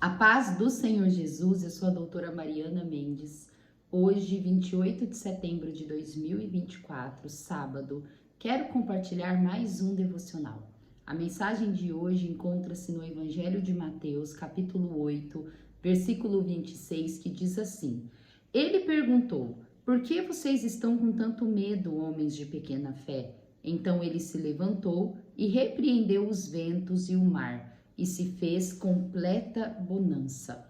A paz do Senhor Jesus, eu sou a doutora Mariana Mendes. Hoje, 28 de setembro de 2024, sábado, quero compartilhar mais um devocional. A mensagem de hoje encontra-se no Evangelho de Mateus, capítulo 8, versículo 26, que diz assim: Ele perguntou, por que vocês estão com tanto medo, homens de pequena fé? Então ele se levantou e repreendeu os ventos e o mar, e se fez completa bonança.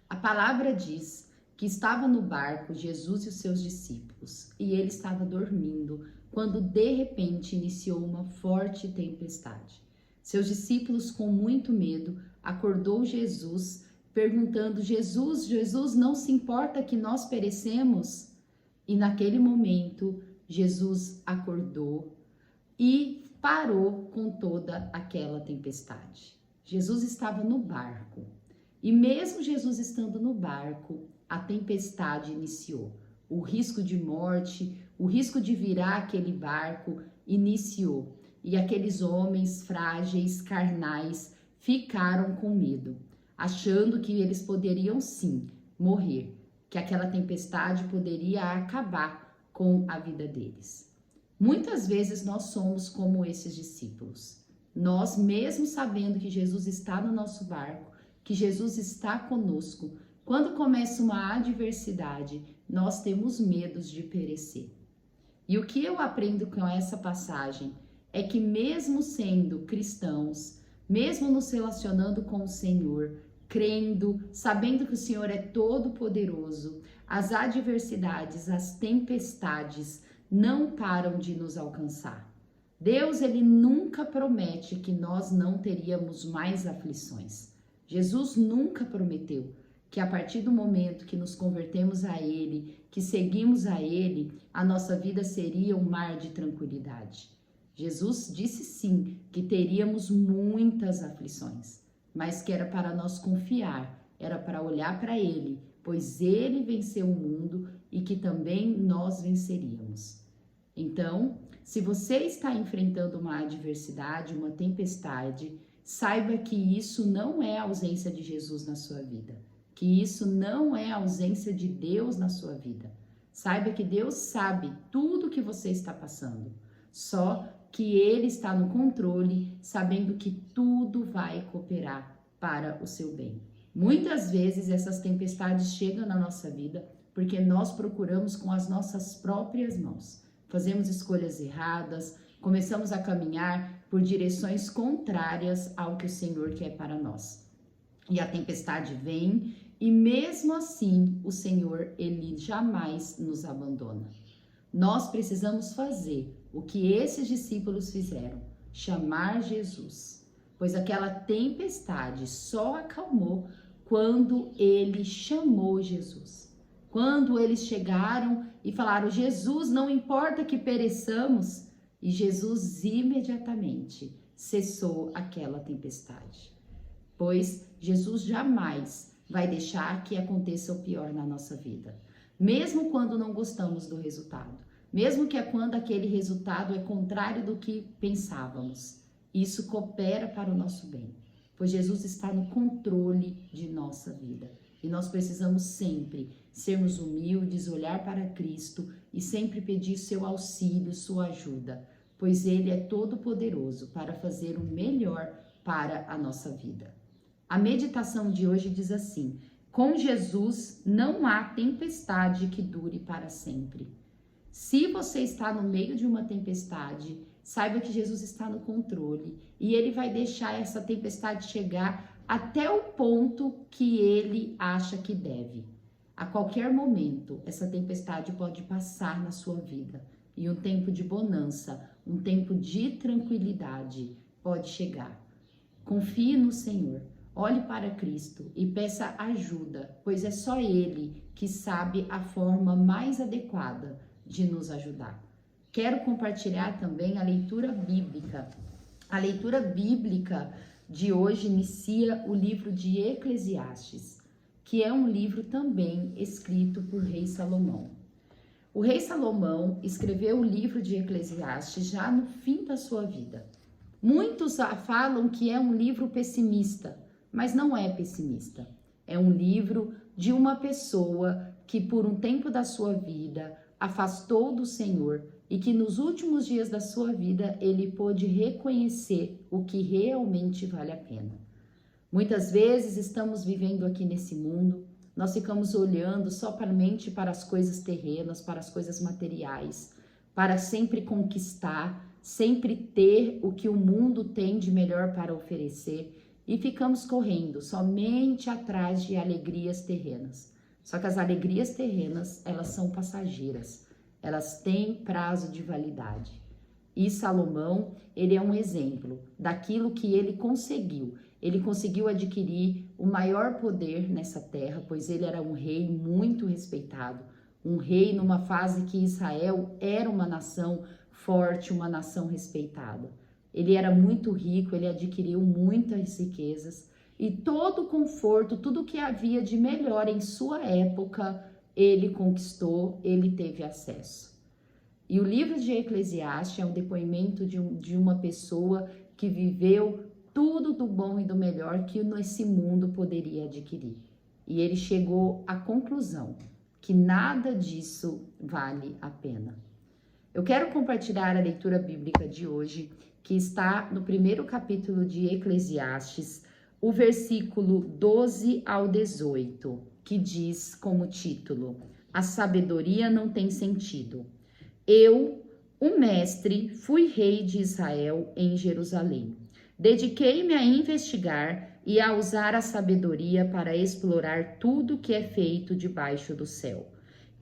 A palavra diz que estava no barco Jesus e os seus discípulos, e ele estava dormindo, quando de repente iniciou uma forte tempestade. Seus discípulos, com muito medo, acordou Jesus, perguntando: Jesus, não se importa que nós perecemos? E naquele momento, Jesus acordou e parou com toda aquela tempestade. Jesus estava no barco e mesmo Jesus estando no barco, a tempestade iniciou. O risco de morte, o risco de virar aquele barco iniciou. E aqueles homens frágeis, carnais, ficaram com medo, achando que eles poderiam sim morrer, que aquela tempestade poderia acabar com a vida deles. Muitas vezes nós somos como esses discípulos. Nós, mesmo sabendo que Jesus está no nosso barco, que Jesus está conosco, quando começa uma adversidade, nós temos medos de perecer. E o que eu aprendo com essa passagem é que mesmo sendo cristãos, mesmo nos relacionando com o Senhor, crendo, sabendo que o Senhor é todo poderoso, as adversidades, as tempestades não param de nos alcançar. Deus, ele nunca promete que nós não teríamos mais aflições. Jesus nunca prometeu que a partir do momento que nos convertemos a Ele, que seguimos a Ele, a nossa vida seria um mar de tranquilidade. Jesus disse sim que teríamos muitas aflições, mas que era para nós confiar, era para olhar para Ele, pois Ele venceu o mundo e que também nós venceríamos. Então, se você está enfrentando uma adversidade, uma tempestade, saiba que isso não é a ausência de Jesus na sua vida, que isso não é a ausência de Deus na sua vida. Saiba que Deus sabe tudo que você está passando, só que Ele está no controle, sabendo que tudo vai cooperar para o seu bem. Muitas vezes essas tempestades chegam na nossa vida porque nós procuramos com as nossas próprias mãos. Fazemos escolhas erradas, começamos a caminhar por direções contrárias ao que o Senhor quer para nós. E a tempestade vem e mesmo assim o Senhor, ele jamais nos abandona. Nós precisamos fazer o que esses discípulos fizeram, chamar Jesus, pois aquela tempestade só acalmou quando ele chamou Jesus. Quando eles chegaram e falaram: Jesus, não importa que pereçamos, e Jesus imediatamente cessou aquela tempestade. Pois Jesus jamais vai deixar que aconteça o pior na nossa vida. Mesmo quando não gostamos do resultado, mesmo que é quando aquele resultado é contrário do que pensávamos, isso coopera para o nosso bem, pois Jesus está no controle de nossa vida. E nós precisamos sempre sermos humildes, olhar para Cristo e sempre pedir seu auxílio, sua ajuda, pois Ele é todo poderoso para fazer o melhor para a nossa vida. A meditação de hoje diz assim: com Jesus não há tempestade que dure para sempre. Se você está no meio de uma tempestade, saiba que Jesus está no controle e Ele vai deixar essa tempestade chegar até o ponto que Ele acha que deve. A qualquer momento, essa tempestade pode passar na sua vida e um tempo de bonança, um tempo de tranquilidade pode chegar. Confie no Senhor, olhe para Cristo e peça ajuda, pois é só Ele que sabe a forma mais adequada de nos ajudar. Quero compartilhar também a leitura bíblica. A leitura bíblica de hoje inicia o livro de Eclesiastes, que é um livro também escrito por rei Salomão. O rei Salomão escreveu o livro de Eclesiastes já no fim da sua vida. Muitos falam que é um livro pessimista, mas não é pessimista. É um livro de uma pessoa que por um tempo da sua vida afastou do Senhor e que nos últimos dias da sua vida ele pôde reconhecer o que realmente vale a pena. Muitas vezes estamos vivendo aqui nesse mundo, nós ficamos olhando somente para as coisas terrenas, para as coisas materiais, para sempre conquistar, sempre ter o que o mundo tem de melhor para oferecer e ficamos correndo somente atrás de alegrias terrenas. Só que as alegrias terrenas, elas são passageiras, elas têm prazo de validade. E Salomão, ele é um exemplo daquilo que ele conseguiu. Ele conseguiu adquirir o maior poder nessa terra, pois ele era um rei muito respeitado, um rei numa fase que Israel era uma nação forte, uma nação respeitada. Ele era muito rico, ele adquiriu muitas riquezas e todo o conforto, tudo que havia de melhor em sua época, ele conquistou, ele teve acesso. E o livro de Eclesiastes é um depoimento de uma pessoa que viveu tudo do bom e do melhor que nesse mundo poderia adquirir. E ele chegou à conclusão que nada disso vale a pena. Eu quero compartilhar a leitura bíblica de hoje, que está no primeiro capítulo de Eclesiastes, o versículo 12 ao 18, que diz como título: A sabedoria não tem sentido. Eu, o mestre, fui rei de Israel em Jerusalém. Dediquei-me a investigar e a usar a sabedoria para explorar tudo que é feito debaixo do céu.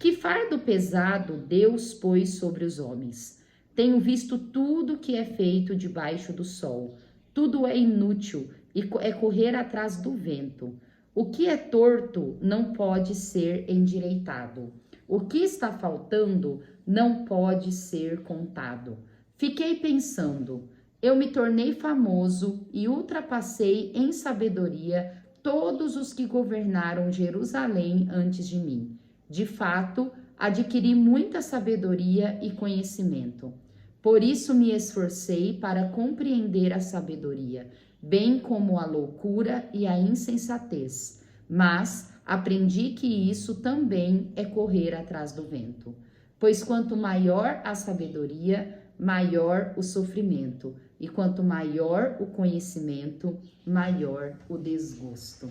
Que fardo pesado Deus pôs sobre os homens. Tenho visto tudo que é feito debaixo do sol. Tudo é inútil e é correr atrás do vento. O que é torto não pode ser endireitado. O que está faltando não pode ser contado. Fiquei pensando, eu me tornei famoso e ultrapassei em sabedoria todos os que governaram Jerusalém antes de mim. De fato, adquiri muita sabedoria e conhecimento. Por isso me esforcei para compreender a sabedoria, bem como a loucura e a insensatez. Mas aprendi que isso também é correr atrás do vento. Pois quanto maior a sabedoria, maior o sofrimento. E quanto maior o conhecimento, maior o desgosto.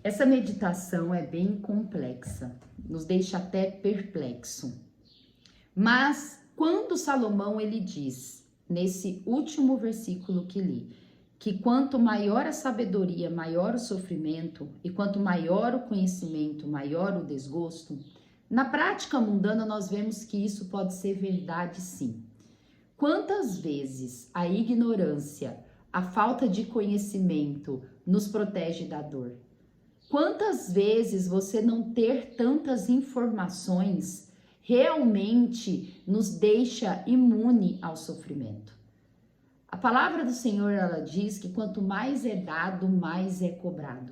Essa meditação é bem complexa, nos deixa até perplexo. Mas quando Salomão ele diz, nesse último versículo que li, que quanto maior a sabedoria, maior o sofrimento, e quanto maior o conhecimento, maior o desgosto, na prática mundana nós vemos que isso pode ser verdade sim. Quantas vezes a ignorância, a falta de conhecimento nos protege da dor? Quantas vezes você não ter tantas informações realmente nos deixa imune ao sofrimento? A palavra do Senhor, ela diz que quanto mais é dado, mais é cobrado.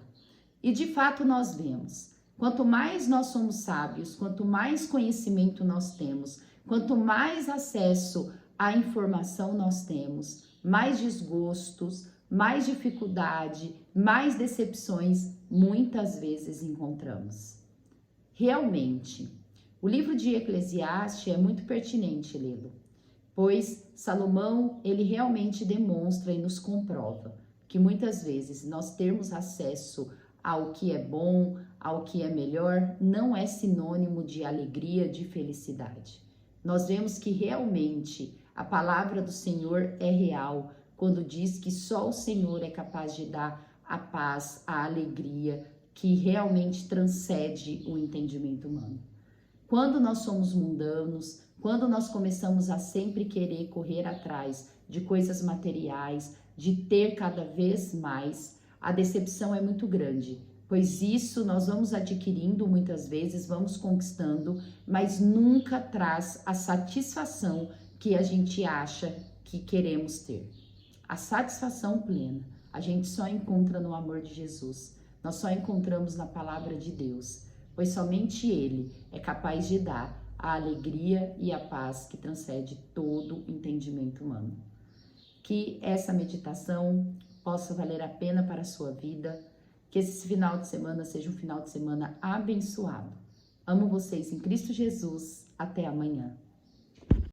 E de fato nós vemos, quanto mais nós somos sábios, quanto mais conhecimento nós temos, quanto mais acesso à informação nós temos, mais desgostos, mais dificuldade, mais decepções muitas vezes encontramos. Realmente, o livro de Eclesiastes é muito pertinente lê-lo, pois Salomão, ele realmente demonstra e nos comprova que muitas vezes nós termos acesso ao que é bom, ao que é melhor, não é sinônimo de alegria, de felicidade. Nós vemos que realmente a palavra do Senhor é real, quando diz que só o Senhor é capaz de dar a paz, a alegria, que realmente transcende o entendimento humano. Quando nós somos mundanos, quando nós começamos a sempre querer correr atrás de coisas materiais, de ter cada vez mais, a decepção é muito grande, pois isso nós vamos adquirindo muitas vezes, vamos conquistando, mas nunca traz a satisfação que a gente acha que queremos ter. A satisfação plena a gente só encontra no amor de Jesus, nós só encontramos na palavra de Deus, pois somente Ele é capaz de dar a alegria e a paz que transcende todo entendimento humano. Que essa meditação possa valer a pena para a sua vida, que esse final de semana seja um final de semana abençoado. Amo vocês em Cristo Jesus. Até amanhã.